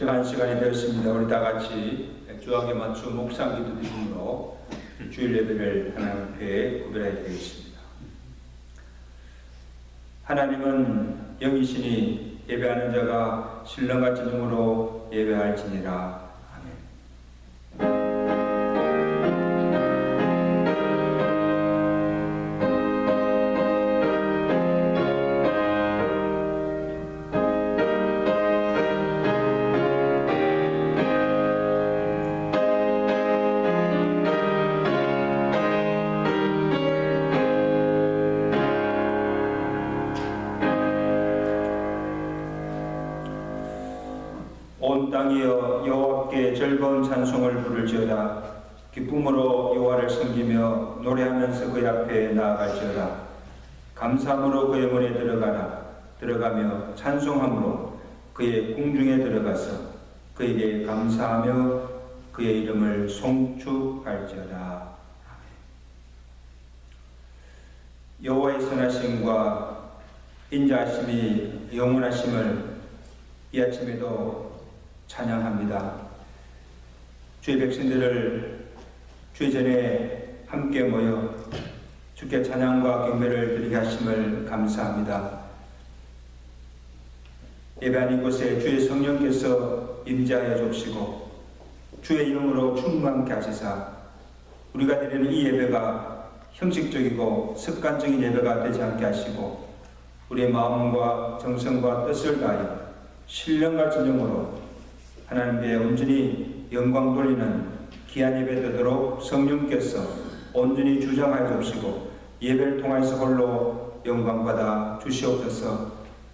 시간 되었습니다. 우리 다 같이 주학에 맞춘 묵상 기도 드림으로 주일 예배를 하나님 앞에 구별해야 되겠습니다. 하나님은 영이시니 예배하는 자가 신령과 진정으로 예배할지니라. 온 땅이여 여호와께 즐거운 찬송을 부를지어다. 기쁨으로 여호와를 섬기며 노래하면서 그의 앞에 나아갈지어다. 감사함으로 그의 문에 들어가며 찬송함으로 그의 궁중에 들어가서 그에게 감사하며 그의 이름을 송축할지어다. 여호와의 선하심과 인자하심이 영원하심을 이 아침에도 찬양합니다. 주의 백성들을 주의 전에 함께 모여 주께 찬양과 경배를 드리게 하심을 감사합니다. 예배한 이곳에 주의 성령께서 임재하여 주시고 주의 이름으로 충만케 하시사 우리가 드리는 이 예배가 형식적이고 습관적인 예배가 되지 않게 하시고 우리의 마음과 정성과 뜻을 다하여 신령과 진정으로 하나님께 온전히 영광 돌리는 귀한 예배 되도록 성령께서 온전히 주장하여 주시고 예배를 통해서 홀로 영광받아 주시옵소서.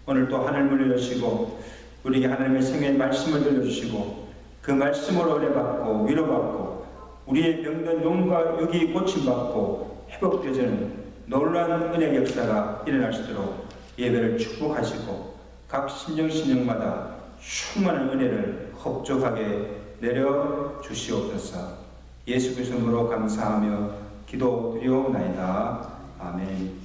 오늘 또 하늘문을 여시고 우리에게 하나님의 생애의 말씀을 들려주시고 그 말씀으로 은혜받고 위로받고 우리의 병든 영과 육이 고침받고 회복되는 놀라운 은혜 역사가 일어날 수 있도록 예배를 축복하시고 각 신령마다 충만한 은혜를 흡족하게 내려 주시옵소서. 예수 그리스도 이름으로 감사하며 기도드리옵나이다. 아멘.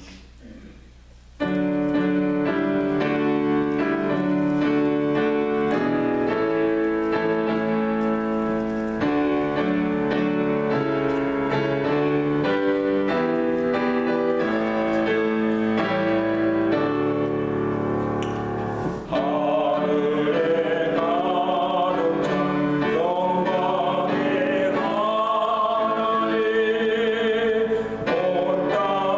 Oh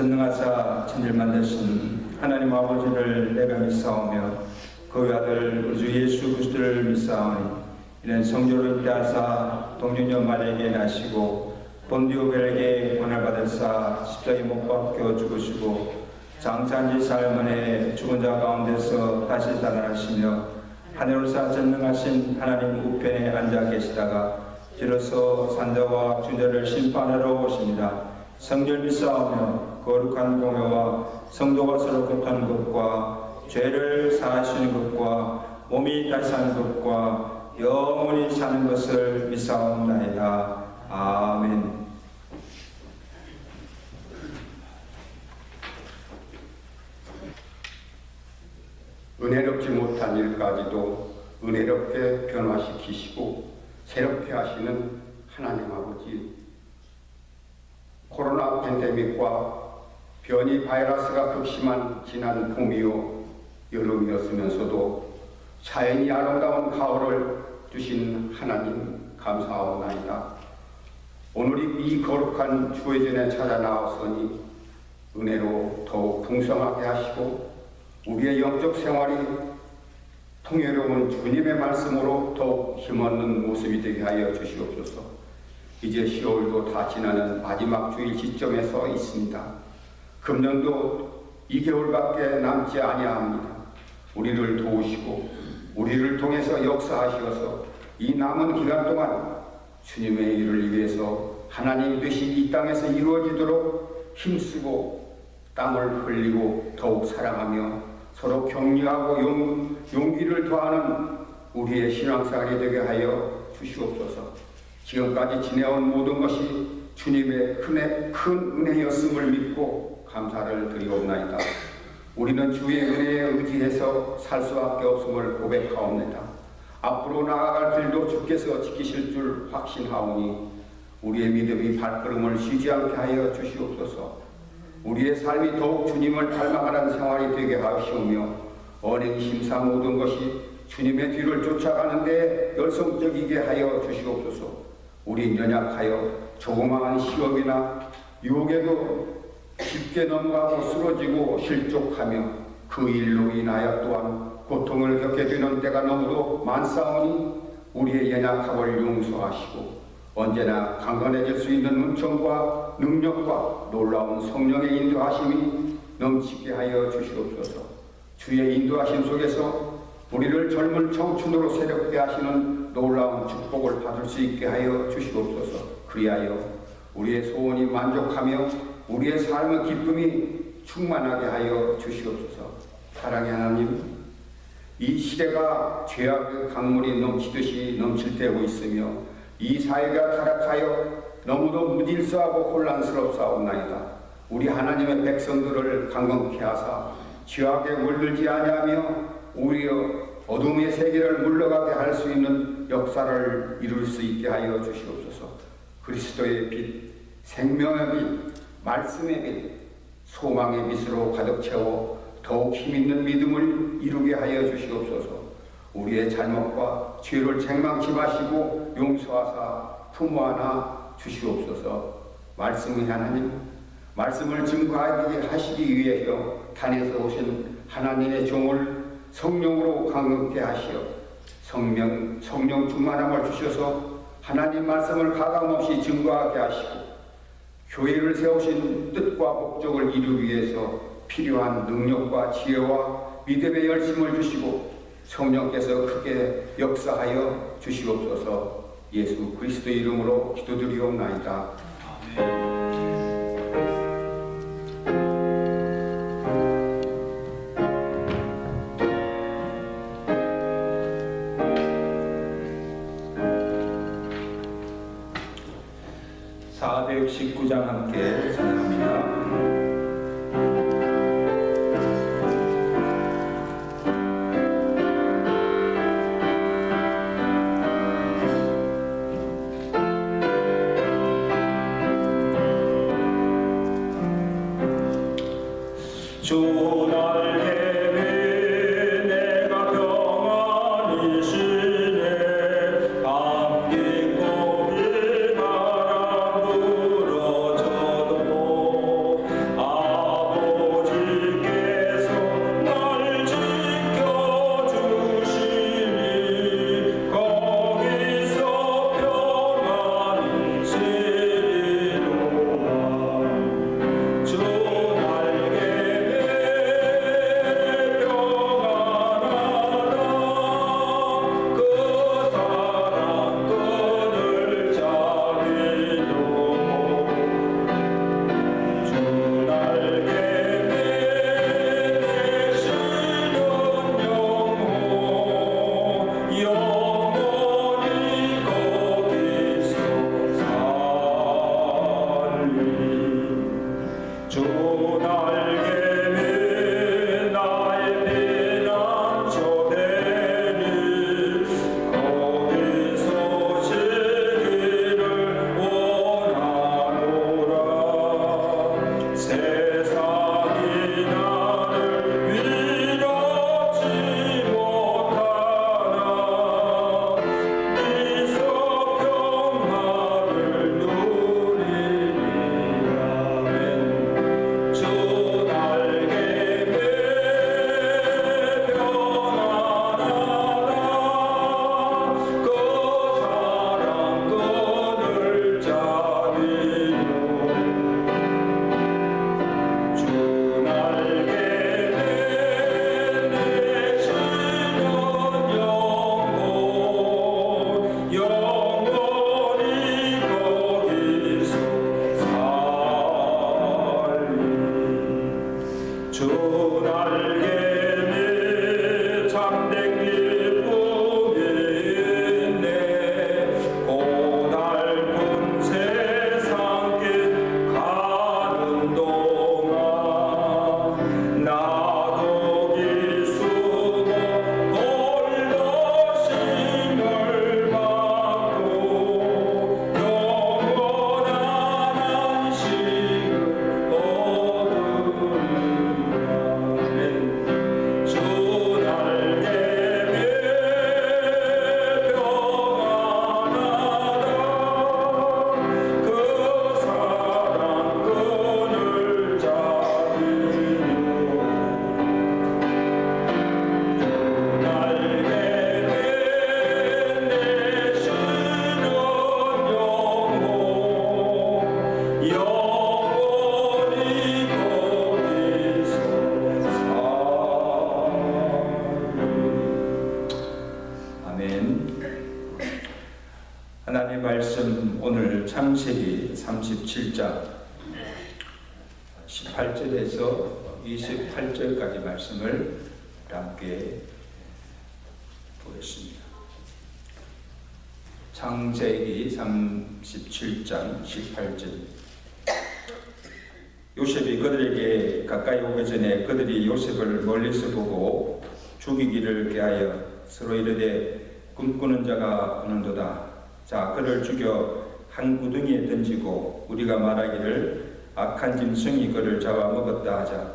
전능하사 천지를 만드신 하나님 아버지를 내가 믿사오며 그 아들 우리 주 예수 그리스도를 믿사오니 이는 성령으로 인도하사 동정녀 마리아에게 나시고 본디오 빌라에게 고난을 받으사 십자가에 못 박혀 죽으시고 장사한 지 사흘 만에 죽은 자 가운데서 다시 살아나시며 하늘로서 전능하신 하나님 우편에 앉아 계시다가 비로소 산자와 주자를 심판하러 오십니다. 성결 믿사오며 거룩한 공회와 성도가 서로 교통하는 것과 죄를 사하시는 것과 몸이 다시 사는 것과 영원히 사는 것을 믿사옵나이다. 아멘. 은혜롭지 못한 일까지도 은혜롭게 변화시키시고 새롭게 하시는 하나님 아버지, 코로나 팬데믹과 변이 바이러스가 극심한 지난 봄이요 여름이었으면서도 자연이 아름다운 가을을 주신 하나님 감사하옵나이다. 오늘이 이 거룩한 주의 전에 찾아 나왔으니 은혜로 더욱 풍성하게 하시고 우리의 영적 생활이 통해로운 주님의 말씀으로 더욱 힘없는 모습이 되게 하여 주시옵소서. 이제 10월도 다 지나는 마지막 주일 시점에 서 있습니다. 금년도 2개월밖에 남지 아니합니다. 우리를 도우시고 우리를 통해서 역사하시어서 이 남은 기간 동안 주님의 일을 위해서 하나님이 되신 이 땅에서 이루어지도록 힘쓰고 땀을 흘리고 더욱 사랑하며 서로 격려하고 용기를 더하는 우리의 신앙생활이 되게 하여 주시옵소서. 지금까지 지내온 모든 것이 주님의 큰 은혜였음을 믿고 감사를 드리옵나이다. 우리는 주의 은혜에 의지해서 살 수밖에 없음을 고백하옵니다. 앞으로 나아갈 길도 주께서 지키실 줄 확신하오니 우리의 믿음이 발걸음을 쉬지 않게 하여 주시옵소서. 우리의 삶이 더욱 주님을 닮아가는 생활이 되게 하시오며 언행 심사 모든 것이 주님의 뒤를 쫓아가는데 열성적이게 하여 주시옵소서. 우린 연약하여 조그마한 시험이나 유혹에도 쉽게 넘어가고 쓰러지고 실족하며 그 일로 인하여 또한 고통을 겪게 되는 때가 너무도 많사오니 우리의 연약함을 용서하시고 언제나 강건해질 수 있는 은총과 능력과 놀라운 성령의 인도하심이 넘치게 하여 주시옵소서. 주의 인도하심 속에서 우리를 젊은 청춘으로 새롭게 하시는 놀라운 축복을 받을 수 있게 하여 주시옵소서. 그리하여 우리의 소원이 만족하며 우리의 삶의 기쁨이 충만하게 하여 주시옵소서. 사랑의 하나님, 이 시대가 죄악의 강물이 넘치듯이 넘칠 때고 있으며 이 사회가 타락하여 너무도 무질서하고 혼란스럽사옵나이다. 우리 하나님의 백성들을 강건케 하사 죄악에 물들지 아니하며 오히려 어둠의 세계를 물러가게 할 수 있는 역사를 이룰 수 있게 하여 주시옵소서. 그리스도의 빛, 생명의 빛, 말씀의 빛, 소망의 빛으로 가득 채워 더욱 힘있는 믿음을 이루게 하여 주시옵소서. 우리의 잘못과 죄를 책망치 마시고 용서하사 품어안아 주시옵소서. 말씀의 하나님, 말씀을 증거하게 하시기 위해서 단에서 오신 하나님의 종을 성령으로 강건케 하시어 성령 충만함을 주셔서 하나님 말씀을 가감없이 증거하게 하시고 교회를 세우신 뜻과 목적을 이루기 위해서 필요한 능력과 지혜와 믿음의 열심을 주시고 성령께서 크게 역사하여 주시옵소서. 예수 그리스도의 이름으로 기도드리옵나이다. 아멘. 사백 19장 함께 찬양합니다. 주 날개에 내가 평안히 쉬네 밤긴 고비 바람 불어져도 말씀 오늘 창세기 37장 18절에서 28절까지 말씀을 함께 보겠습니다. 창세기 37장 18절. 요셉이 그들에게 가까이 오기 전에 그들이 요셉을 멀리서 보고 죽이기를 계하여 서로 이르되 꿈꾸는 자가 오는도다. 자, 그를 죽여 한 구덩이에 던지고 우리가 말하기를 악한 짐승이 그를 잡아먹었다 하자.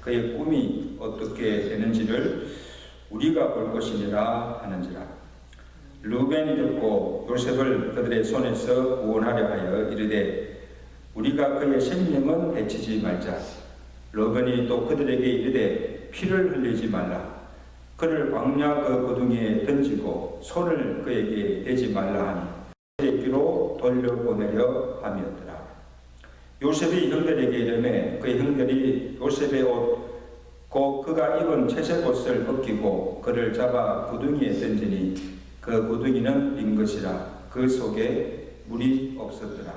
그의 꿈이 어떻게 되는지를 우리가 볼 것이니라 하는지라. 르우벤이 듣고 요셉을 그들의 손에서 구원하려 하여 이르되 우리가 그의 생명은 해치지 말자. 르우벤이 또 그들에게 이르되 피를 흘리지 말라. 그를 광야 그 구덩이에 던지고 손을 그에게 대지 말라 하니 그의 귀로 돌려보내려 함이었더라. 요셉이 형들에게 이르매 그의 형들이 요셉의 옷 곧 그가 입은 채색 옷을 벗기고 그를 잡아 구덩이에 던지니 그 구덩이는 빈 것이라. 그 속에 물이 없었더라.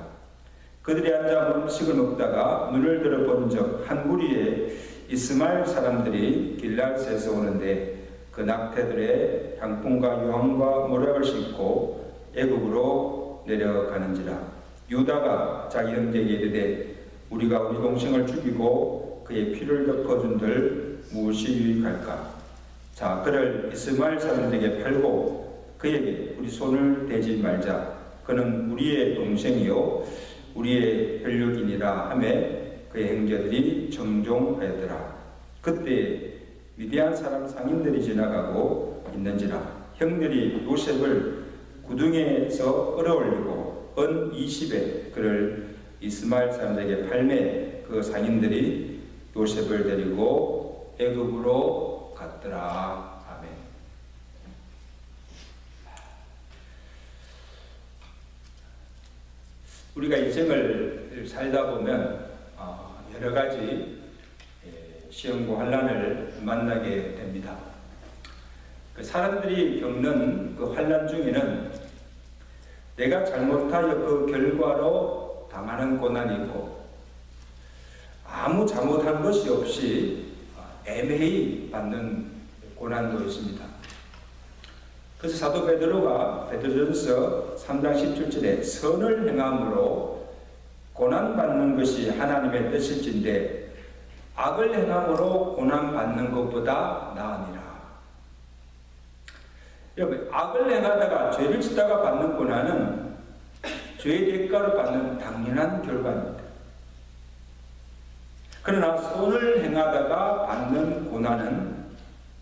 그들이 앉아 음식을 먹다가 눈을 들어 본 적 한 무리의 이스마엘 사람들이 길앗에서 오는데 그 낙태들의 향품과 유황과 모략을 싣고 애굽으로 내려가는지라. 유다가 자기 형제에게 이르되 우리가 우리 동생을 죽이고 그의 피를 덮어준들 무엇이 유익할까? 자, 그를 이스마엘 사람들에게 팔고 그에게 우리 손을 대지 말자. 그는 우리의 동생이요 우리의 혈육이니라 하매 그의 형제들이 정종하였더라. 그때 미디안 사람 상인들이 지나가고 있는지라. 형들이 요셉을 구덩이에서 끌어올리고 은 20에 그를 이스마엘 사람들에게 팔매 그 상인들이 요셉을 데리고 애굽으로 갔더라. 아멘. 우리가 인생을 살다 보면 여러 가지 시험과 환난을 만나게 됩니다. 그 사람들이 겪는 그 환난 중에는 내가 잘못하여 그 결과로 당하는 고난이 있고 아무 잘못한 것이 없이 애매히 받는 고난도 있습니다. 그래서 사도 베드로가 베드로전서 3장 17절에 선을 행함으로 고난받는 것이 하나님의 뜻일진데 악을 행함으로 고난받는 것보다 나으니라. 여러분, 악을 행하다가 죄를 짓다가 받는 고난은 죄의 대가로 받는 당연한 결과입니다. 그러나 선을 행하다가 받는 고난은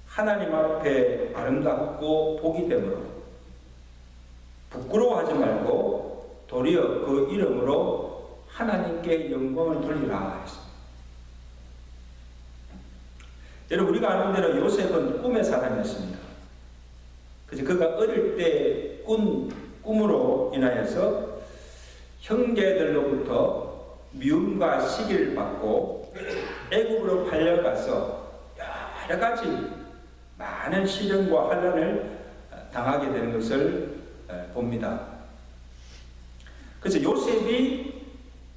하나님 앞에 아름답고 복이 되므로 부끄러워하지 말고 도리어 그 이름으로 하나님께 영광을 돌리라 했습니다. 여러분, 우리가 아는 대로 요셉은 꿈의 사람이었습니다. 그래서 그가 어릴 때 꿈으로 인하여서 형제들로부터 미움과 시기를 받고 애굽으로 팔려가서 여러 가지 많은 시련과 환난을 당하게 되는 것을 봅니다. 그래서 요셉이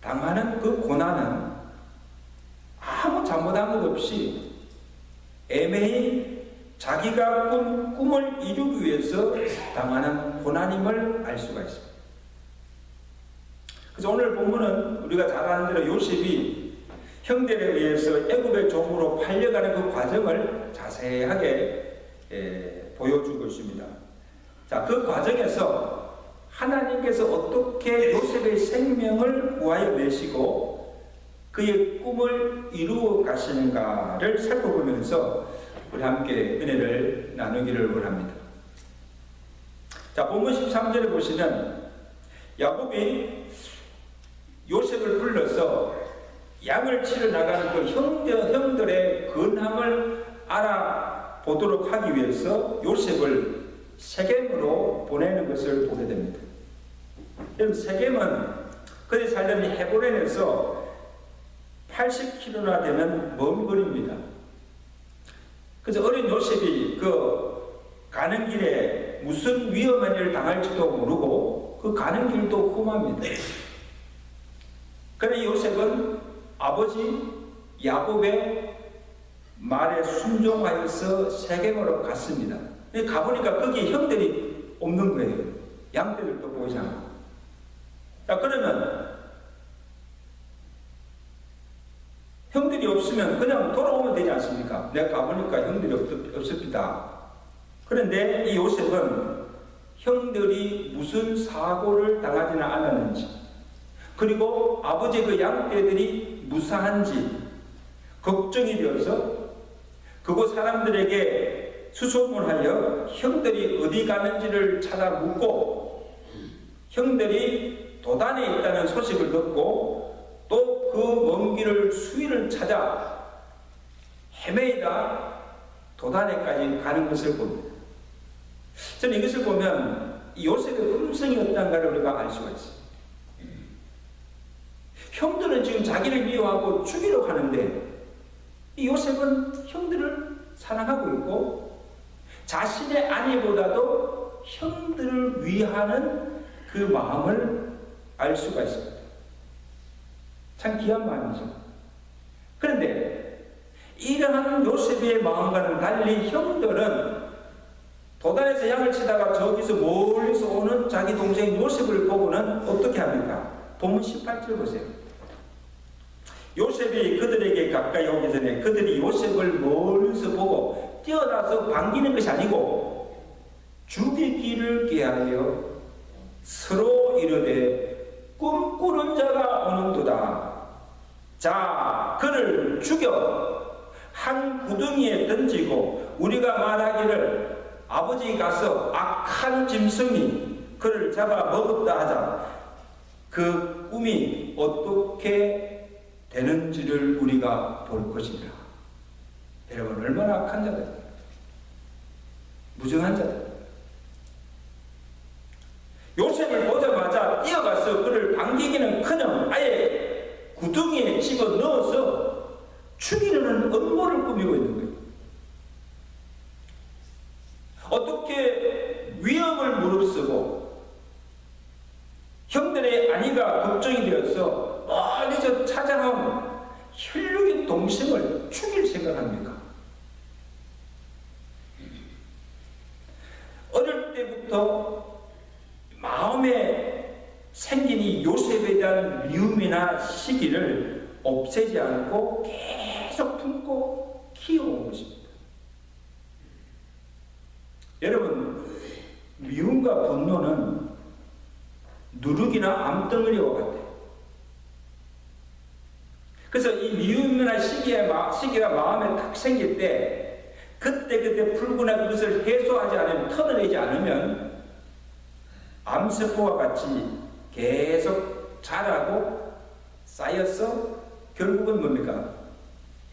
당하는 그 고난은 아무 잘못한 것 없이 애매히 자기가 꿈을 이루기 위해서 당하는 고난임을 알 수가 있습니다. 그래서 오늘 본문은 우리가 잘 아는 대로 요셉이 형들에 의해서 애굽의 종으로 팔려가는 그 과정을 자세하게 보여주고 있습니다. 자, 그 과정에서 하나님께서 어떻게 요셉의 생명을 구하여 내시고 그의 꿈을 이루어 가시는가를 살펴보면서 우리 함께 은혜를 나누기를 원합니다. 자, 본문 13절에 보시면 야곱이 요셉을 불러서 양을 치러 나가는 그 형들의 근함을 알아보도록 하기 위해서 요셉을 세겜으로 보내는 것을 보게 됩니다. 여러분, 세겜은 그들이 살던 헤브론에서 80km나 되는 먼 거리입니다. 그래서 어린 요셉이 그 가는 길에 무슨 위험한 일을 당할지도 모르고 그 가는 길도 험합니다. 그러나 요셉은 아버지 야곱의 말에 순종하여서 세겜으로 갔습니다. 가보니까 거기에 형들이 없는 거예요. 양떼들도 보이지 않고. 자, 그러면 형들이 없으면 그냥 돌아오면 되지 않습니까? 내가 가보니까 형들이 없습니다. 그런데 이 요셉은 형들이 무슨 사고를 당하지는 않았는지, 그리고 아버지 그 양떼들이 무사한지 걱정이 되어서 그곳 사람들에게 수소문하여 형들이 어디 가는지를 찾아 묻고, 형들이 도단에 있다는 소식을 듣고 또 그 먼 길을 수위를 찾아 헤매이다 도단에까지 가는 것을 봅니다. 저는 이것을 보면 요셉의 품성이 어떤가를 우리가 알 수가 있어요. 형들은 지금 자기를 미워하고 죽이러 가는데 이 요셉은 형들을 사랑하고 있고 자신의 아내보다도 형들을 위하는 그 마음을 알 수가 있습니다. 참 귀한 마음이죠. 그런데 이러한 요셉의 마음과는 달리 형들은 도단에서 양을 치다가 저기서 멀리서 오는 자기 동생 요셉을 보고는 어떻게 합니까? 본문 18절 보세요. 요셉이 그들에게 가까이 오기 전에 그들이 요셉을 멀리서 보고 뛰어나서 반기는 것이 아니고 죽이기를 꾀하여 서로 이르되 꿈꾸는 자가 오는도다. 자, 그를 죽여 한 구덩이에 던지고 우리가 말하기를 아버지 가서 악한 짐승이 그를 잡아 먹었다 하자. 그 꿈이 어떻게 되는지를 우리가 볼 것이라. 여러분, 얼마나 악한 자들, 무정한 자들. 요셉을 보자마자 뛰어가서 그를 반기기는커녕 아예 구덩이에 집어넣어서 죽이려는 음모를 꾸미고 있는 거예요. 어떻게 위험을 무릅쓰고 형들의 안위가 걱정이 되어서 멀리서 찾아온 혈육인 동생을 죽일 생각합니까? 어릴 때부터 마음에 생긴 이 요셉에 대한 미움이나 시기를 없애지 않고 계속 품고 키워온 것입니다. 여러분, 미움과 분노는 누룩이나 암덩어리와 같아요. 그래서 이 미움이나 시기가 마음에 탁 생길 때 그때 풀거나 그것을 해소하지 않으면, 털어내지 않으면 암세포와 같이 계속 자라고 쌓여서 결국은 뭡니까?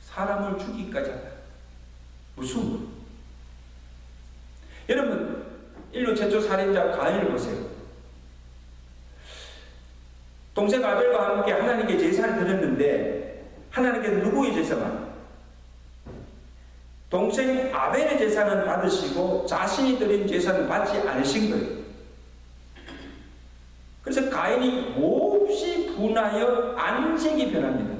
사람을 죽이기까지 한다. 무슨? 여러분, 인류 최초 살인자 가인을 보세요. 동생 아벨과 함께 하나님께 제사를 드렸는데 하나님께서 누구의 제사만? 동생 아벨의 제사는 받으시고 자신이 드린 제사는 받지 않으신 거예요. 그래서 가인이 몹시 분하여 안색이 변합니다.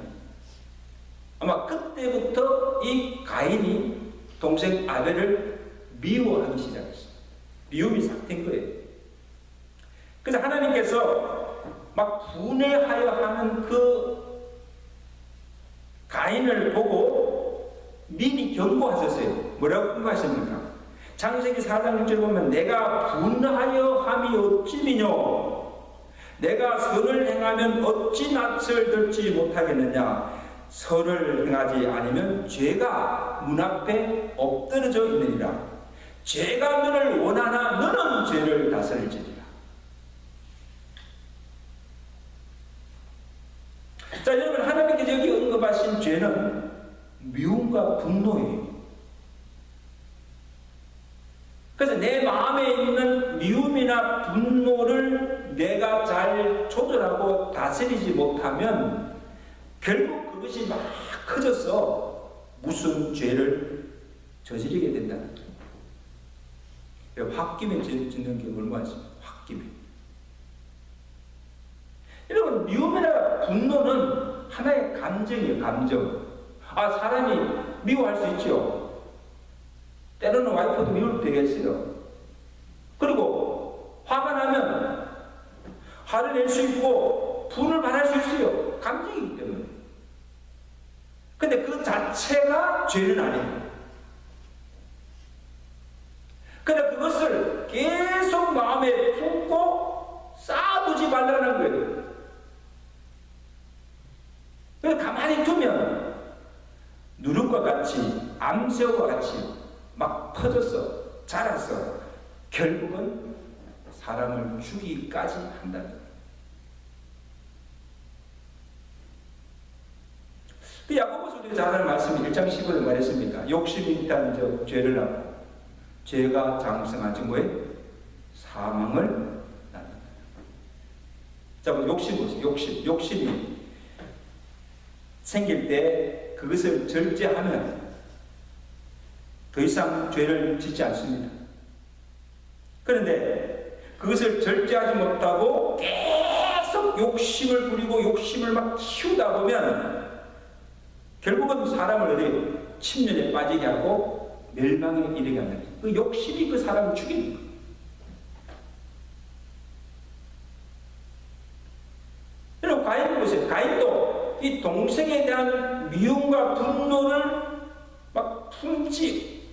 아마 그때부터 이 가인이 동생 아벨을 미워하기 시작했어요. 미움이 삭된 거예요. 그래서 하나님께서 막 분해하여 하는 그 가인을 보고 미리 경고하셨어요. 뭐라고 경고하십니까? 창세기 4장 6절 보면 내가 분하여 함이 어찌미뇨 내가 선을 행하면 어찌 낯을 들지 못하겠느냐. 선을 행하지 않으면 죄가 문 앞에 엎드러져 있느니라. 죄가 너를 원하나 너는 죄를 다스릴지니라. 자, 여러분, 하나님께서 여기 언급하신 죄는 미움과 분노예요. 그래서 내 마음에 있는 미움이나 분노를 내가 잘 조절하고 다스리지 못하면 결국 그것이 막 커져서 무슨 죄를 저지르게 된다는 거예요. 홧김에 죄 짓는 게 얼마나 홧김에. 여러분, 미움이나 분노는 하나의 감정이에요, 감정. 사람이 미워할 수 있죠. 때로는 와이프도 미울 때가 있어요. 그리고 화가 나면 화를 낼 수 있고 분을 발할 수 있어요. 감정이기 때문에. 근데 그 자체가 죄는 아니에요. 근데 그것을 계속 마음에 품고 쌓아두지 말라는 거예요. 그래서 가만히 두면 누룩과 같이, 암새우와 같이 막 퍼져서 자라서 결국은 사람을 죽이기까지 한다는 거예요. 그 야고보서 우리가 잘 아는 말씀이 1장 15절에 말했습니다. 욕심이 있다는 저 죄를 하고 죄가 장성하지 뭐에 사망을 낳는다. 자, 욕심 보세요. 욕심이 생길 때 그것을 절제하면 더 이상 죄를 짓지 않습니다. 그런데 그것을 절제하지 못하고 계속 욕심을 부리고 욕심을 막 키우다 보면 결국은 사람을 어디 침륜에 빠지게 하고 멸망에 이르게 한다. 그 욕심이 그 사람을 죽이는 거예요. 여러분, 가인 보세요. 가인도 이 동생에 대한 미움과 분노를 막 풀지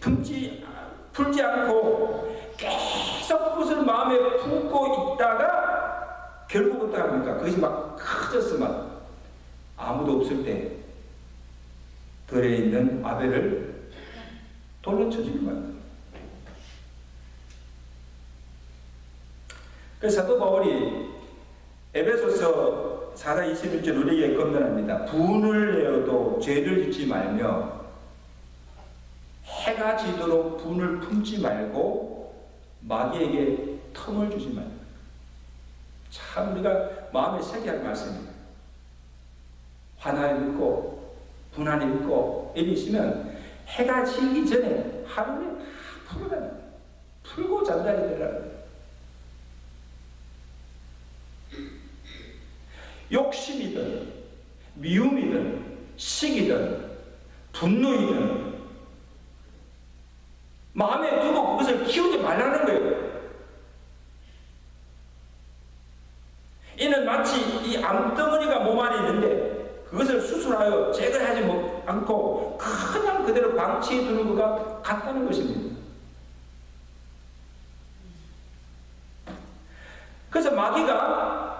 않고 계속 그것을 마음에 품고 있다가 결국 어떻게 합니까? 그것이 막 커져서 막 아무도 없을 때 들에 있는 아벨을 돌로 쳐주는 거예요. 그래서 사도 바울이 에베소서 4장 21절 우리에게 건면합니다. 분을 내어도 죄를 짓지 말며 해가 지도록 분을 품지 말고 마귀에게 틈을 주지 말고. 참 우리가 마음에 새겨야 할 말씀입니다. 화나 있고 분한이 있고 일이 있으면 해가 지기 전에 하루에 다 풀고 잠자리 들라는 거예요. 욕심이든 미움이든 시기든 분노이든 마음에 두고 그것을 키우지 말라는 거예요. 이는 마치 이 암덩어리가 몸 안에 있는데 그것을 수술하여 제거하지 않고 그냥 그대로 방치해 두는 것과 같다는 것입니다. 그래서 마귀가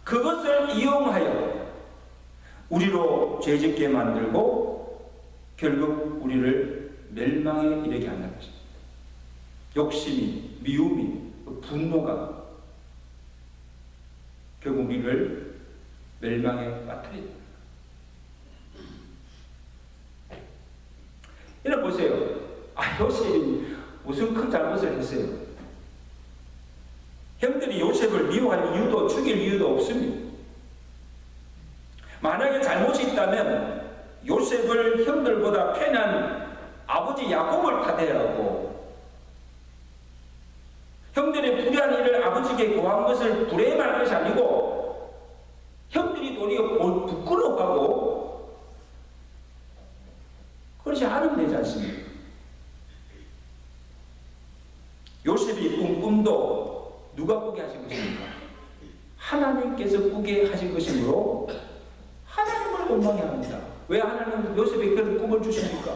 그것을 이용하여 우리로 죄짓게 만들고 결국 우리를 멸망에 이르게 한다는 것입니다. 욕심이, 미움이, 분노가 결국 우리를 멸망에 빠뜨립니다. 이래 보세요. 요셉이 무슨 큰 잘못을 했어요. 형들이 요셉을 미워할 이유도 죽일 이유도 없습니다. 만약에 잘못이 있다면 요셉을 형들보다 편한 아버지 야곱을 탓해야 하고 형들의 불의한 일을 아버지에게 고한 것을 불행할 것이 아니고 형들이 도리어 부끄러워하고 그렇지 않으면 되지 않습니까? 요셉이 꾼 꿈도 누가 꾸게 하신 것입니까? 하나님께서 꾸게 하신 것이므로 하나님을 원망해야 합니다. 왜 하나님은 요셉에게 그런 꿈을 주십니까?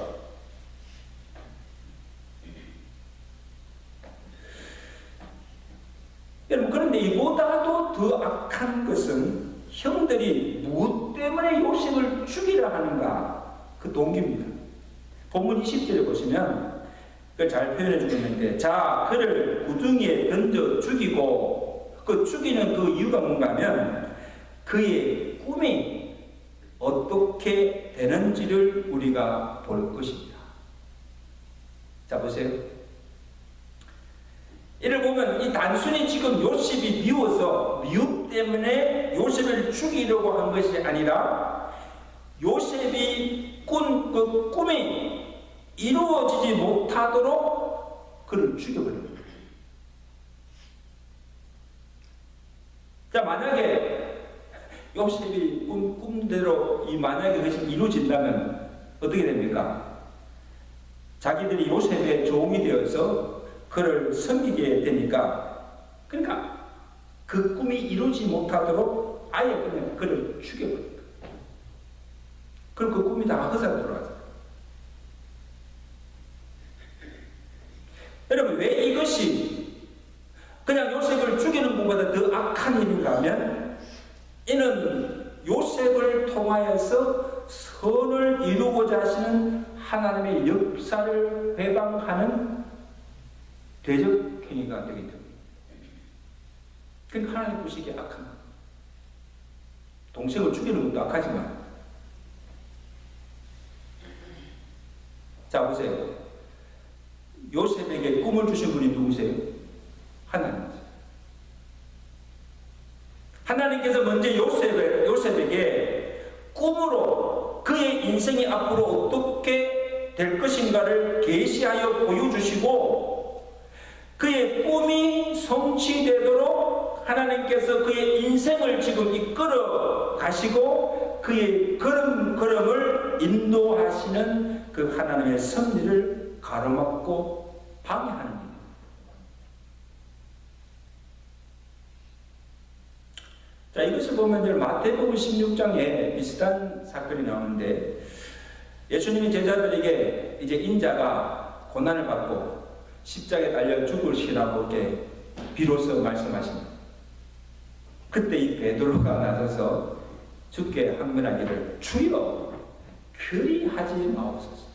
여러분, 그런데 이보다도 더 악한 것은 형들이 무엇 때문에 요셉을 죽이려 하는가? 그 동기입니다. 본문 20절에 보시면 그걸 잘 표현해 주고 있는데, 자, 그를 구덩이에 던져 죽이고, 그 죽이는 그 이유가 뭔가 하면 그의 꿈이 어떻게 되는지를 우리가 볼 것입니다. 자, 보세요. 이를 보면 이 단순히 지금 요셉이 미워서 미움 때문에 요셉을 죽이려고 한 것이 아니라 요셉이 꾼 그 꿈이 이루어지지 못하도록 그를 죽여버립니다. 자, 만약에 요셉이 꿈대로 만약에 그것이 이루어진다면 어떻게 됩니까? 자기들이 요셉의 종이 되어서 그를 섬기게 되니까, 그러니까 그 꿈이 이루어지지 못하도록 아예 그냥 그를 죽여버립니다. 그럼 그 꿈이 다 헛사로 돌아가죠. 여러분, 왜 이것이 그냥 요셉을 죽이는 것보다 더 악한 일인가 하면, 이는 요셉을 통하여서 선을 이루고자 하시는 하나님의 역사를 회방하는 대적 행위가 되기 때문입니다. 그러니까 하나님 보시기에 악한 것. 동생을 죽이는 것도 악하지만, 자 보세요. 요셉에게 꿈을 주신 분이 누구세요? 하나님이세요. 하나님께서 먼저 요셉에게 꿈으로 그의 인생이 앞으로 어떻게 될 것인가를 계시하여 보여주시고, 그의 꿈이 성취되도록 하나님께서 그의 인생을 지금 이끌어 가시고 그의 걸음을 인도하시는 그 하나님의 섭리를 가로막고 방해하는 일. 자, 이것을 보면 이제 마태복음 16장에 비슷한 사건이 나오는데, 예수님이 제자들에게 이제 인자가 고난을 받고 십자가에 달려 죽으시라고 이렇게 비로소 말씀하십니다. 그때 이 베드로가 나서서 주께 항변하기를, 주여 그리하지 마옵소서.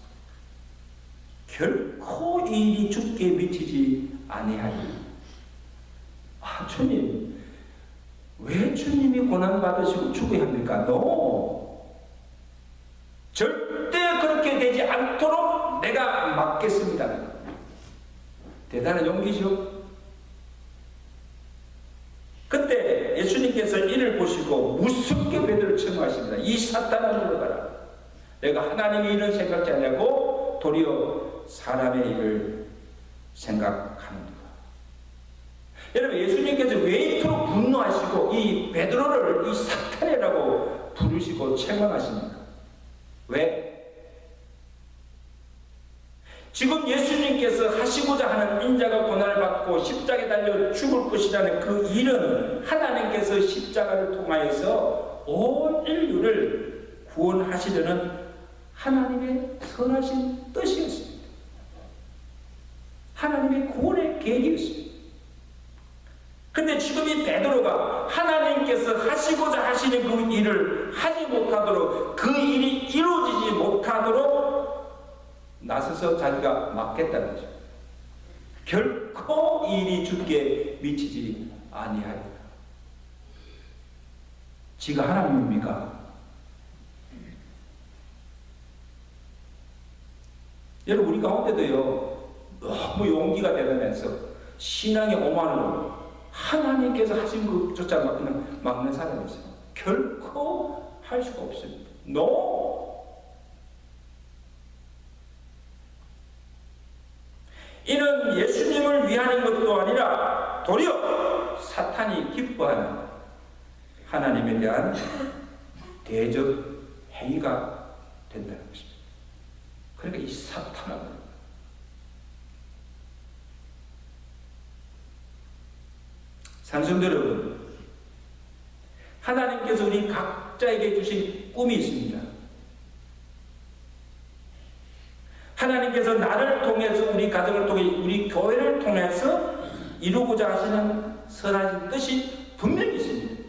결코 이 일이 주께 미치지 아니하니. 아, 주님, 왜 주님이 고난받으시고 죽어야 합니까? 절대 그렇게 되지 않도록 내가 막겠습니다. 대단한 용기죠. 그때 예수님께서 이를 보시고 무섭게 베드로를 책망하십니다. 이 사탄아, 물러가라. 내가 하나님의 일을 생각지 않냐고 도리어 사람의 일을 생각하는가. 여러분, 예수님께서 왜 이토록 분노하시고 이 베드로를 이 사탄이라고 부르시고 책망하십니까? 왜? 지금 예수님께서 하시고자 하는 인자가 고난을 받고 십자가에 달려 죽을 것이라는 그 일은 하나님께서 십자가를 통하여서 온 인류를 구원하시려는 하나님의 선하신 뜻이었습니다. 하나님의 구원의 계획이었습니다. 근데 지금 이 베드로가 하나님께서 하시고자 하시는 그 일을 하지 못하도록, 그 일이 이루어지지 못하도록 나서서 자기가 막겠다는 거죠. 결코 이 일이 주께 미치지 아니하리라. 지가 하나님입니까? 여러분, 우리 가운데도요, 너무 용기가 대단해서 신앙의 오만으로 하나님께서 하신 것조차 막는 사람이 있어요. 결코 할 수가 없습니다. 이는 예수님을 위하는 것도 아니라 도리어 사탄이 기뻐하는 하나님에 대한 대적 행위가 된다는 것입니다. 그러니까 이 사탄은 산성도 여러분, 하나님께서 우리 각자에게 주신 꿈이 있습니다. 하나님께서 나를 통해서, 우리 가정을 통해, 우리 교회를 통해서 이루고자 하시는 선하신 뜻이 분명히 있습니다.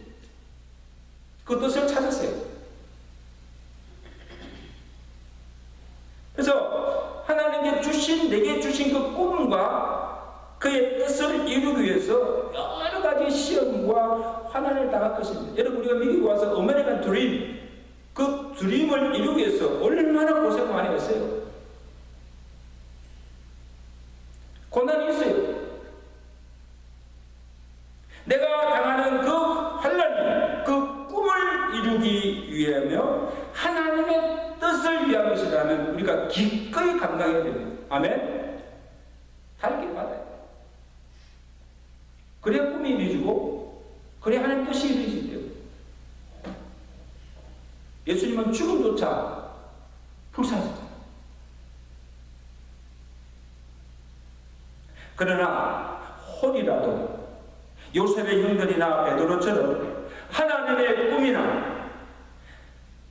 그 뜻을 찾으세요. 그래서 하나님께 내게 주신 그 꿈과 그의 뜻을 이루기 위해서 여러 가지 시험과 환난을 당할 것입니다. 여러분, 우리가 미국에 와서 아메리칸 드림, 그 드림을 이루기 위해서 얼마나 고생 많이 했어요. 고난이 있어요. 내가 당하는 그 환난이 그 꿈을 이루기 위하며 하나님의 뜻을 위한 것이라면 우리가 기꺼이 감당해야 됩니다. 아멘? 살길 받아야 돼요. 그래야 꿈이 이루어지고, 그래야 하나님 뜻이 이루어지기 때문에. 예수님은 죽음조차 불사하셨잖아요. 그러나 혹이라도 요셉의 형들이나 베드로처럼 하나님의 꿈이나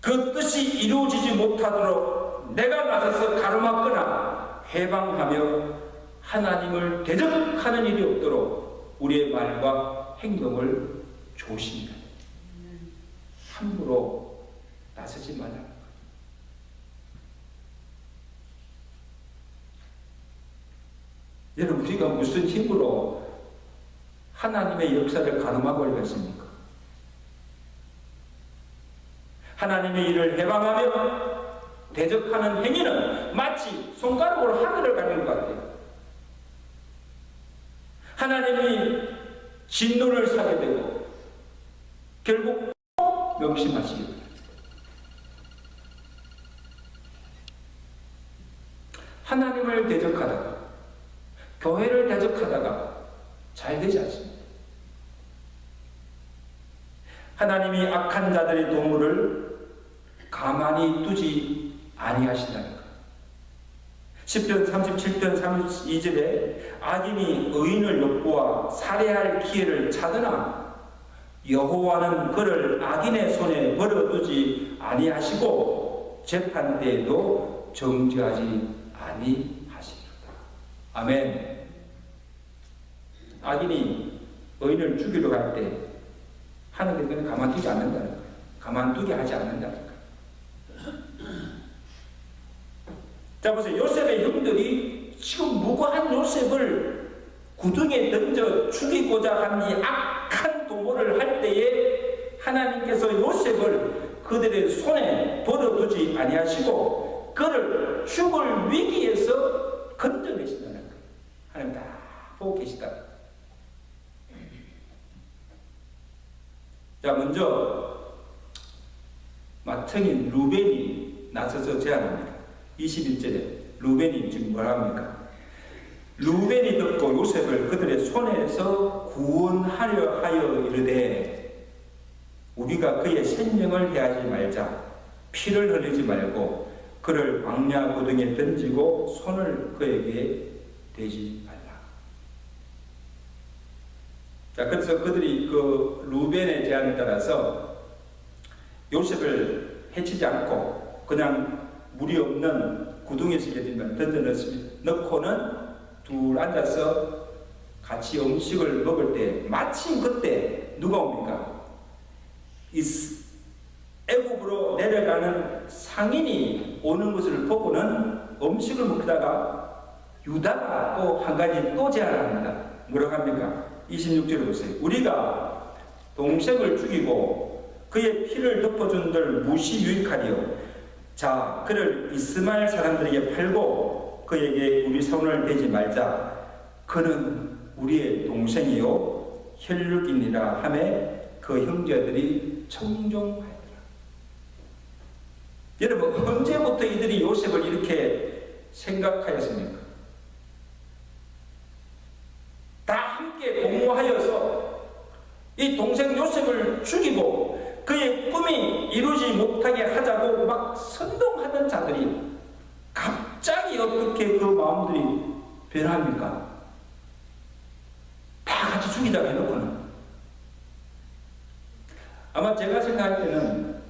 그 뜻이 이루어지지 못하도록 내가 나서서 가로막거나 해방하며 하나님을 대적하는 일이 없도록 우리의 말과 행동을 조심해야 합니다. 함부로 나서지 말라. 여러분, 우리가 무슨 힘으로 하나님의 역사를 가늠하고 있습니까? 하나님의 일을 해방하며 대적하는 행위는 마치 손가락으로 하늘을 가리는 것 같아요. 하나님이 진노를 사게 되고 결국 명심하시게 됩니다. 하나님을 대적하다가 교회를 대적하다가 잘 되지 않습니다. 하나님이 악한 자들의 도모를 가만히 두지 아니하신다는 것. 10편 37편 32절에 악인이 의인을 엿보아 살해할 기회를 찾으나 여호와는 그를 악인의 손에 버려두지 아니하시고 재판 때에도 정죄하지 아니하시리로다. 아멘. 악인이 의인을 죽이러 갈 때 하는 게 그냥 가만두지 않는다는 거예요. 가만두게 하지 않는다는 거예요. 자, 보세요. 요셉의 형들이 지금 무고한 요셉을 구덩이에 던져 죽이고자 하는 이 악한 도모를 할 때에 하나님께서 요셉을 그들의 손에 버려두지 아니하시고 그를 죽을 위기에서 건져내신다는 거예요. 하나님 다 보고 계시다. 자, 먼저 맏형인 루벤이 나서서 제안합니다. 21절에 루벤이 지금 뭐라 합니까? 루벤이 듣고 요셉을 그들의 손에서 구원하려 하여 이르되 우리가 그의 생명을 해하지 말자. 피를 흘리지 말고 그를 광야 구덩이에 던지고 손을 그에게 대지 말라. 자, 그래서 그들이 그 루벤의 제안에 따라서 요셉을 해치지 않고 그냥 물이 없는 구덩이에 던져 넣습니다. 넣고는 둘 앉아서 같이 음식을 먹을 때 마침 그때 누가 옵니까? 애굽으로 내려가는 상인이 오는 것을 보고는 음식을 먹다가 유다가 또 한 가지 또 제안합니다. 뭐라고 합니까? 26절을 보세요. 우리가 동생을 죽이고 그의 피를 덮어준들 무시 유익하리요. 자, 그를 이스마엘 사람들에게 팔고 그에게 우리 손을 대지 말자. 그는 우리의 동생이요 혈육이니라 하매 그 형제들이 청종하였더라. 여러분, 언제부터 이들이 요셉을 이렇게 생각하였습니까? 다 함께 공모하여서 이 동생 요셉을 죽이고 그의 꿈이 이루지 못하게 하자고 막 선동하던 자들이 갑자기 어떻게 그 마음들이 변합니까? 다 같이 죽이자고 해놓고는. 아마 제가 생각할 때는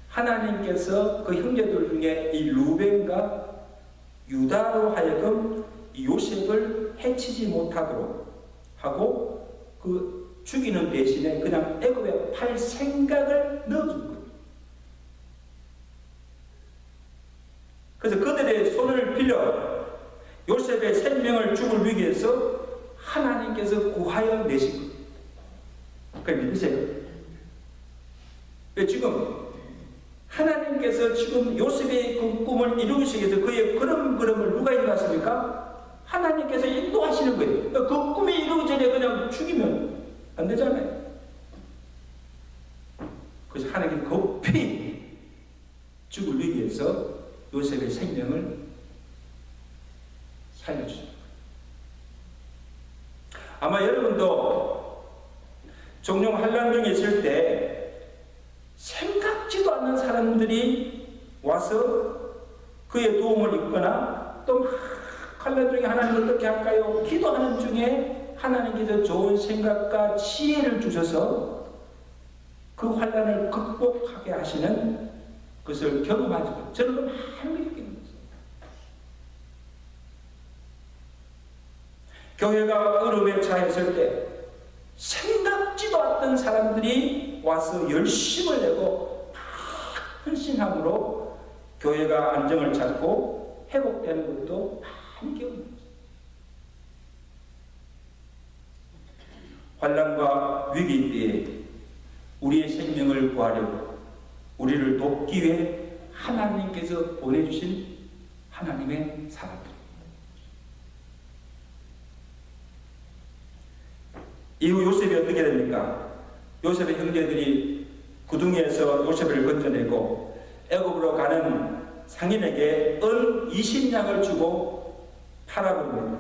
하나님께서 그 형제들 중에 이 루벤과 유다로 하여금 요셉을 해치지 못하도록 하고 그 죽이는 대신에 그냥 애굽에 팔 생각을 넣어준 거예요. 그래서 그들의 손을 빌려 요셉의 생명을 죽을 위기에서 하나님께서 구하여 내신 거예요. 그걸 믿으세요? 지금 하나님께서 지금 요셉의 그 꿈을 이루시기 위해서 그의 걸음을 누가 인도하십니까? 하나님께서 인도하시는 거예요. 그 꿈이 이루기 전에 그냥 죽이면 안 되잖아요. 그래서 하나님이 급히 죽을 위기에서 요셉의 생명을 살려주십니다. 아마 여러분도 종종 환난 중에 있을 때 생각지도 사람들이 와서 그의 도움을 입거나 또 환난 중에 하나님 어떻게 할까요? 기도하는 중에 하나님께서 좋은 생각과 지혜를 주셔서 그 환난을 극복하게 하시는 것을 경험하죠. 저는 그 많은 걸 느끼는 거죠. 교회가 어려움에 처했을 때 생각지도 않던 사람들이 와서 열심을 내고 헌신함으로 교회가 안정을 찾고 회복되는 것도 많이 경험합니다. 환난과 위기 때에 우리의 생명을 구하려고 우리를 돕기 위해 하나님께서 보내주신 하나님의 사람들. 이후 요셉이 어떻게 됩니까? 요셉의 형제들이 구덩이에서 요셉을 건져내고 애굽으로 가는 상인에게 은 20냥을 주고 팔아버립니다.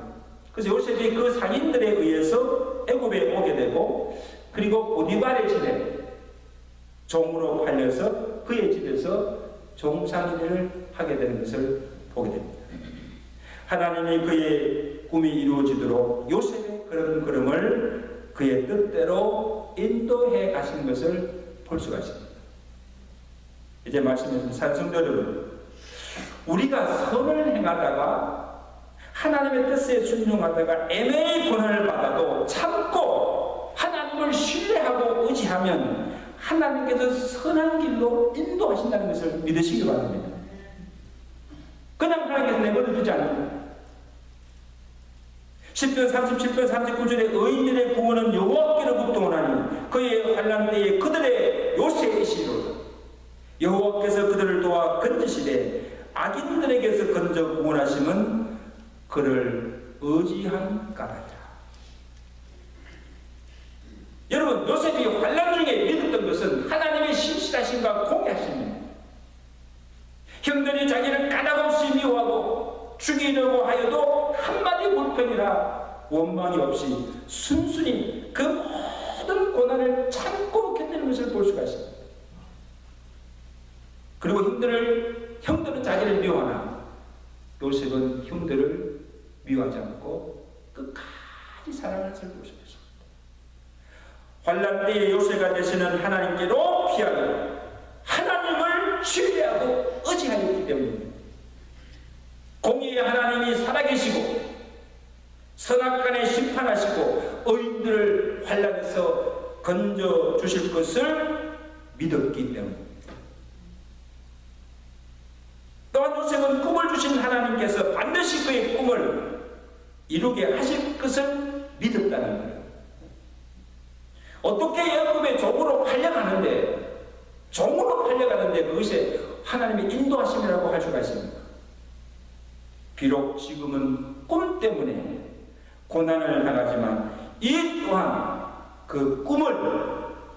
그래서 요셉이 그 상인들에 의해서 애굽에 오게 되고 그리고 보디발의 집에 종으로 팔려서 그의 집에서 종상인을 하게 되는 것을 보게 됩니다. 하나님이 그의 꿈이 이루어지도록 요셉의 그런 걸음을 그의 뜻대로 인도해 가신 것을 볼 수가 있습니다. 이제 말씀해주신 산성도 여러분, 우리가 선을 행하다가 하나님의 뜻에 순종하다가 애매의 고난을 받아도 참고 하나님을 신뢰하고 의지하면 하나님께서 선한 길로 인도하신다는 것을 믿으시기 바랍니다. 그냥 하나님께서 내버려 두지 않습니다. 10편 37편 39절에 의인들의 구원은 여호와께로부터 오나니 그의 환난 때에 그들의 요새이시로다. 여호와께서 그들을 도와 건지시되 악인들에게서 건져 구원하심은 그를 의지한 까닭이라. 여러분, 요셉이 환난 중에 믿었던 것은 하나님의 신실하심과 공의하심입니다. 형들이 자기를 까닭없이 미워하고 죽이려고 하여도 한마디 불평이라 원망이 없이 순순히 그 모든 고난을 참고 견디는 것을 볼 수가 있습니다. 그리고 형들은 자기를 미워하나 요셉은 형들을 미워하지 않고 끝까지 사랑하는 것을 볼 수가 있습니다. 환난 때에 요새가 되시는 하나님께로 피하여 하나님을 신뢰하고 의지하였기 때문입니다. 공의의 하나님이 살아계시고 선악간에 심판하시고 의인들을 환난에서 건져 주실 것을 믿었기 때문입니다. 또한 요셉은 꿈을 주신 하나님께서 반드시 그의 꿈을 이루게 하실 것을 믿었다는 거예요. 어떻게 애굽의 종으로 팔려가는데 그것이 하나님의 인도하심이라고 할 수가 있습니까? 비록 지금은 꿈 때문에 고난을 당하지만 이 또한 그 꿈을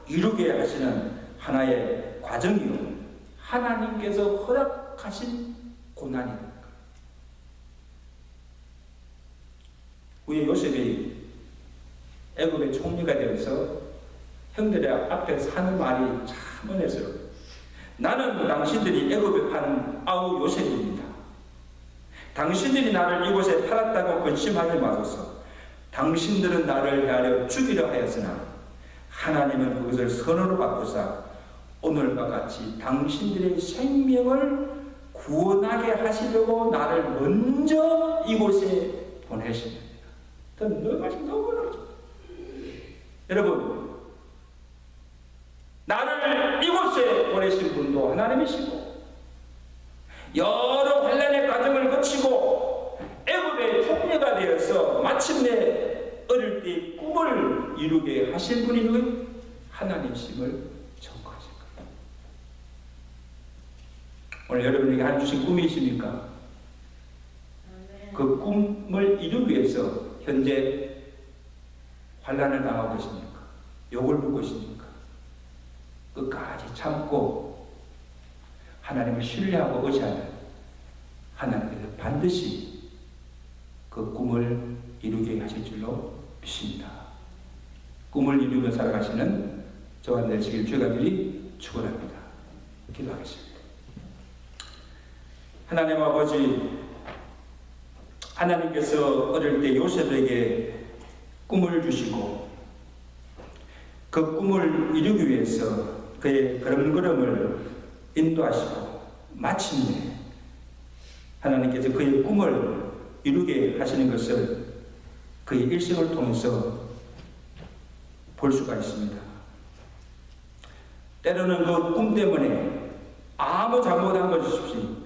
이루게 하시는 하나의 과정이요 하나님께서 허락하신 고난입니다. 후에 요셉이 애굽의 총리가 되어서 형들의 앞에서 하는 말이 참 은혜스러워요. 나는 당신들이 애굽에 판 아우 요셉입니다. 당신들이 나를 이곳에 팔았다고 근심하지 마소서. 당신들은 나를 헤아려 죽이려 하였으나 하나님은 그것을 선으로 바꾸사 오늘과 같이 당신들의 생명을 구원하게 하시려고 나를 먼저 이곳에 보내십니다. 너 말씀 너무 어렵죠. 여러분, 나를 이곳에 보내신 분도 하나님이시고 여러 환난의 과정을 거치고 애굽의 총리가 되어서 마침내 어릴 때 꿈을 이루게 하신 분이 하나님이심을 전거하신 겁니다. 오늘 여러분에게 한 주신 꿈이 있습니까? 그 꿈을 이루기 위해서 현재 환난을 당하고 계십니까? 욕을 먹고 계십니까? 끝까지 참고 하나님을 신뢰하고 의지하면 하나님께서 반드시 그 꿈을 이루게 하실 줄로 믿습니다. 꿈을 이루며 살아가시는 저와 되시길 주의 간절히 축원합니다. 기도하겠습니다. 하나님 아버지, 하나님께서 어릴 때 요셉에게 꿈을 주시고 그 꿈을 이루기 위해서 그의 걸음걸음을 인도하시고 마침내 하나님께서 그의 꿈을 이루게 하시는 것을 그의 일생을 통해서 볼 수가 있습니다. 때로는 그 꿈 때문에 아무 잘못한 것이 없이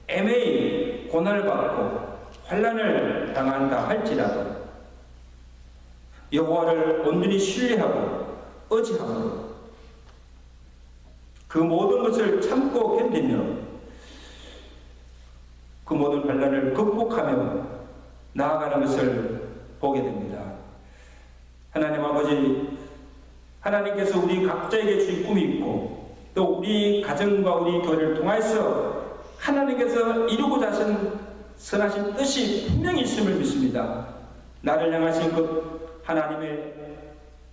애매히 고난을 받고 환난을 당한다 할지라도 여호와를 온전히 신뢰하고 의지하고 그 모든 것을 참고 견디며 그 모든 환난을 극복하며 나아가는 것을 보게 됩니다. 하나님 아버지, 하나님께서 우리 각자에게 주신 꿈이 있고 또 우리 가정과 우리 교회를 통해서 하나님께서 이루고자 하신 선하신 뜻이 분명히 있음을 믿습니다. 나를 향하신 그 하나님의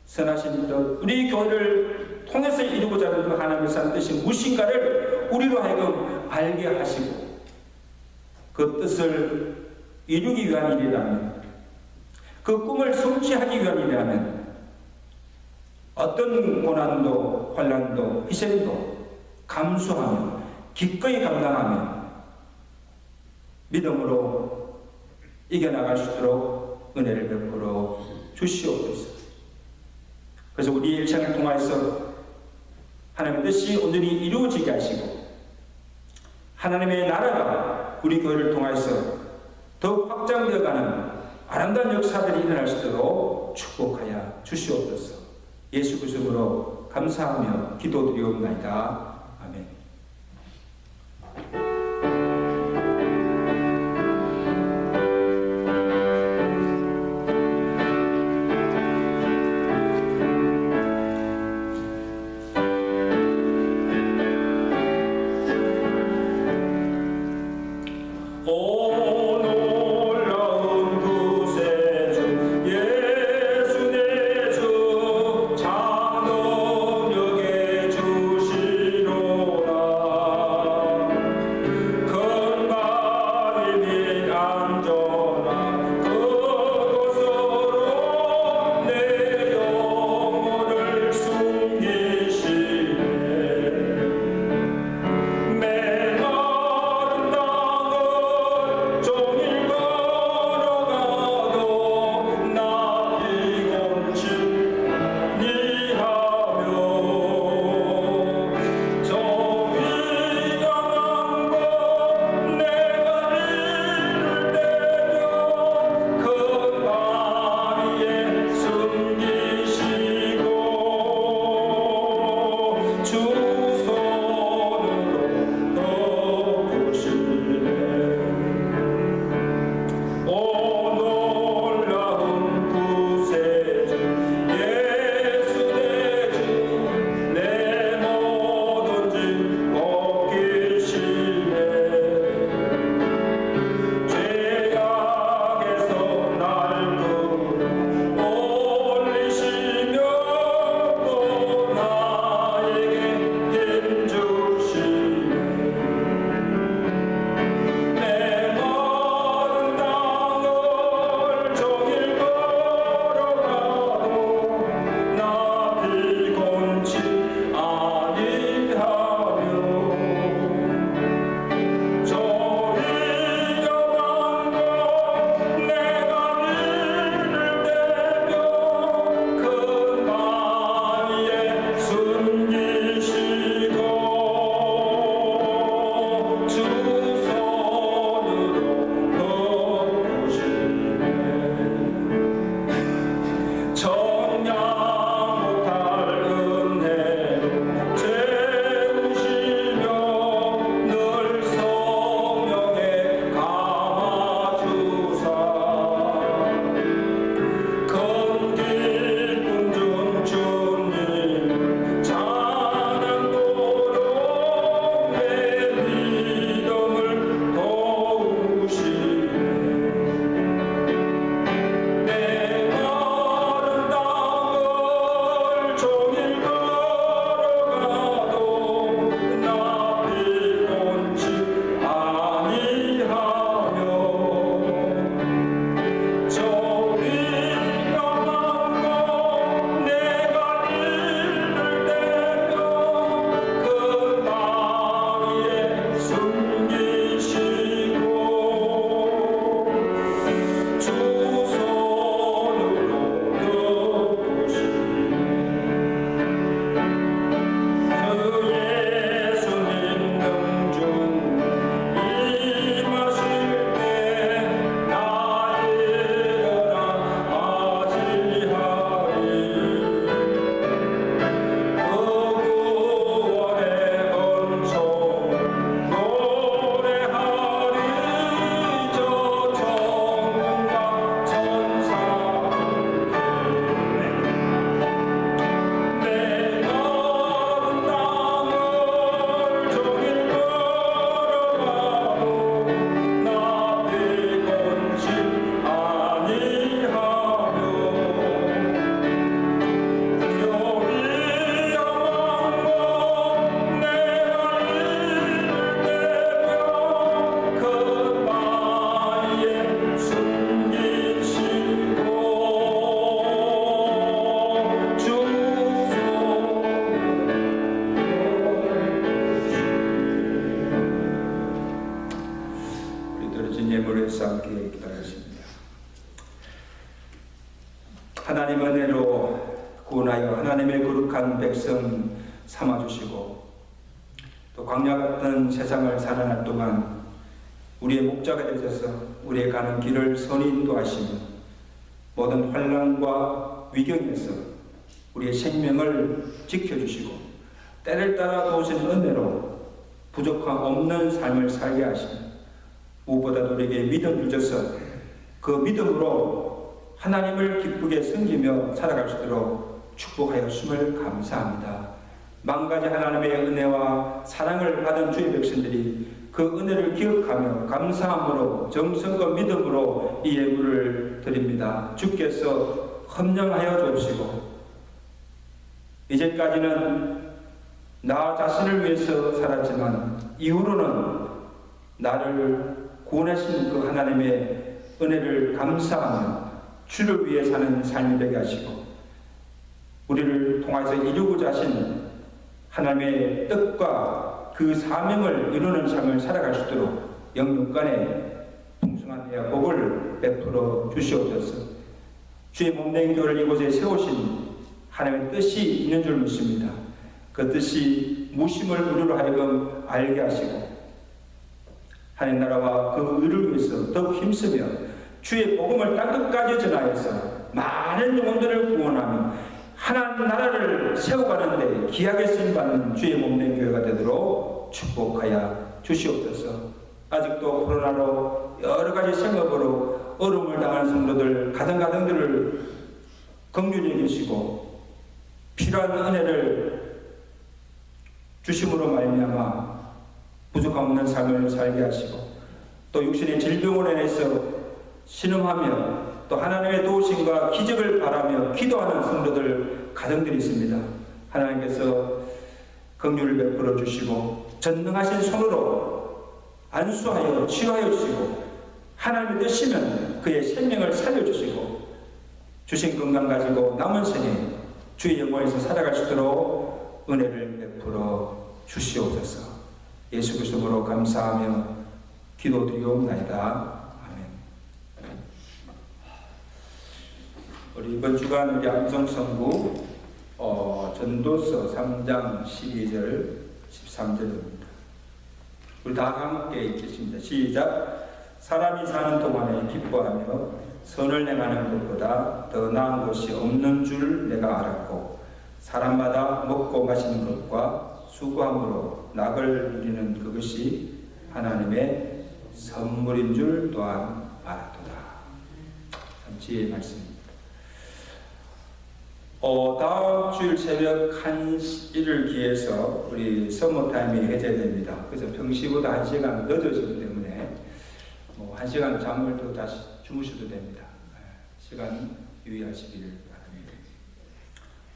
선하신 뜻, 우리 교회를 통해서 이루고자 하는 그 하나님의 선 뜻이 무엇인가를 우리로 하여금 알게 하시고 그 뜻을 이루기 위한 일이라면, 그 꿈을 성취하기 위한 일이라면 어떤 고난도 환난도 희생도 감수하며 기꺼이 감당하며 믿음으로 이겨나갈 수 있도록 은혜를 베풀어 주시옵소서. 그래서 우리 일생을 통하여서 하나님의 뜻이 온전히 이루어지게 하시고 하나님의 나라가 우리 교회를 통하여서 더욱 확장되어가는 아름다운 역사들이 일어날 수 있도록 축복하여 주시옵소서. 예수 그리스도로 감사하며 기도드리옵나이다. 아멘. 장동력에 주시로다. 하나님 은혜로 구원하여 하나님의 거룩한 백성 삼아주시고 또 광야 같은 세상을 살아날 동안 우리의 목자가 되셔서 우리의 가는 길을 선히 인도하시며 모든 환난과 위경에서 우리의 생명을 지켜주시고 때를 따라 도우신 은혜로 부족함 없는 삶을 살게 하시며 무엇보다도 우리에게 믿음 주셔서 그 믿음으로 하나님을 기쁘게 섬기며 살아갈 수 있도록 축복하여 주심을 감사합니다. 만가지 하나님의 은혜와 사랑을 받은 주의 백성들이 그 은혜를 기억하며 감사함으로 정성과 믿음으로 이 예물을 드립니다. 주께서 헌령하여 주시고 이제까지는 나 자신을 위해서 살았지만 이후로는 나를 구원하신 그 하나님의 은혜를 감사하며 주를 위해 사는 삶이 되게 하시고 우리를 통해서 이루고자 하신 하나님의 뜻과 그 사명을 이루는 삶을 살아갈 수 있도록 영육간에 풍성한 은혜와 복을 베풀어 주시옵소서. 주의 몸된 교회를 이곳에 세우신 하나님의 뜻이 있는 줄 믿습니다. 그 뜻이 무심을 우리로 하여금 알게 하시고 하나님 나라와 그 의를 위해서 더욱 힘쓰며 주의 복음을 땅끝까지 전하여서 많은 영혼들을 구원하며 하나님 나라를 세워가는데 귀하게 쓰임받는 주의 몸된 교회가 되도록 축복하여 주시옵소서. 아직도 코로나로 여러 가지 생업으로 어려움을 당하는 성도들 가정들을 긍휼히 여기시고 필요한 은혜를 주심으로 말미암아 부족함 없는 삶을 살게 하시고 또 육신의 질병으로 인해서 신음하며 또 하나님의 도우심과 기적을 바라며 기도하는 성도들 가정들이 있습니다. 하나님께서 긍휼을 베풀어 주시고 전능하신 손으로 안수하여 치유하여 주시고 하나님이 되시면 그의 생명을 살려주시고 주신 건강 가지고 남은 생에 주의 영광에서 살아갈 수 있도록 은혜를 베풀어 주시옵소서. 예수 그리스도로 감사하며 기도드리옵나이다. 우리 이번 주간 우리 암송선구 전도서 3장 12절 13절입니다. 우리 다 함께 읽겠습니다. 시작. 사람이 사는 동안에 기뻐하며 선을 행하는 것보다 더 나은 것이 없는 줄 내가 알았고 사람마다 먹고 마시는 것과 수고함으로 낙을 누리는 그것이 하나님의 선물인 줄 또한 알았도다. 참 지혜의 말씀입니다. 다음 주일 새벽 1시를 기해서 우리 서머타임이 해제됩니다. 그래서 평시보다 1시간 늦어지기 때문에 1시간 잠을 더 다시 주무셔도 됩니다. 시간 유의하시기를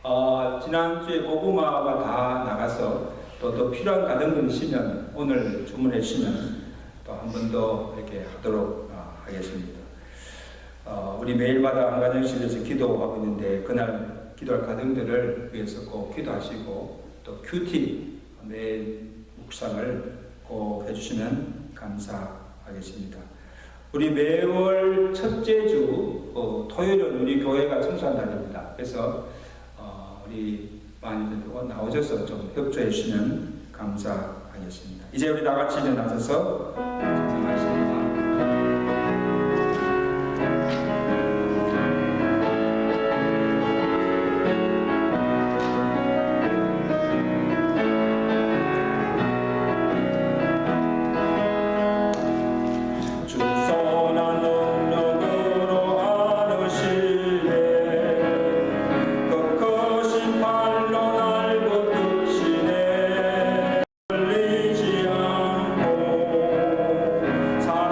바랍니다. 지난주에 고구마가 다 나가서 또 필요한 가정들 있으면 오늘 주문해 주시면 또 한 번 더 이렇게 하도록 하겠습니다. 우리 매일마다 한가정실에서 기도하고 있는데 그날 기도할 가정들을 위해서 꼭 기도하시고 또 큐티 매일 묵상을 꼭 해주시면 감사하겠습니다. 우리 매월 첫째 주 토요일은 우리 교회가 청소한 날입니다. 그래서 우리 많이들 나오셔서 좀 협조해 주시면 감사하겠습니다. 이제 우리 다 같이 일어나셔서 찬양하십니다. 사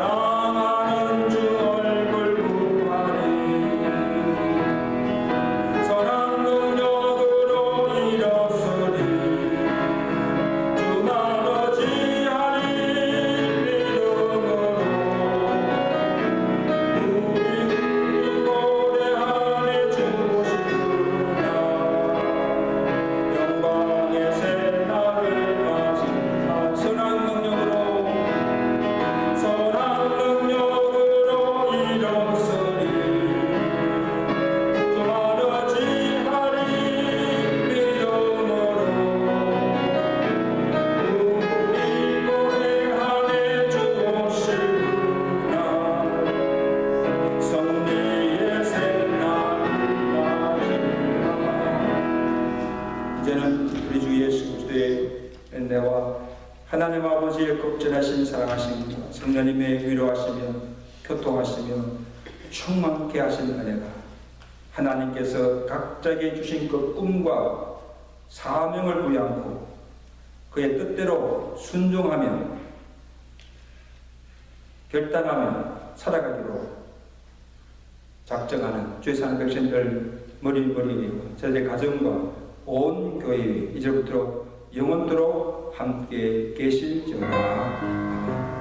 주의 은혜와 하나님 아버지의 극진하신 사랑하심과 성령님의 위로하시며 교통하시며 충만케 하신 은혜가 하나님께서 각자에게 주신 그 꿈과 사명을 부여하고 그의 뜻대로 순종하며 결단하며 살아가기로 작정하는 주의 사는 백성들 머리머리 저희의 가정과 온 교회 이제부터 영원토록 함께 계실지어다.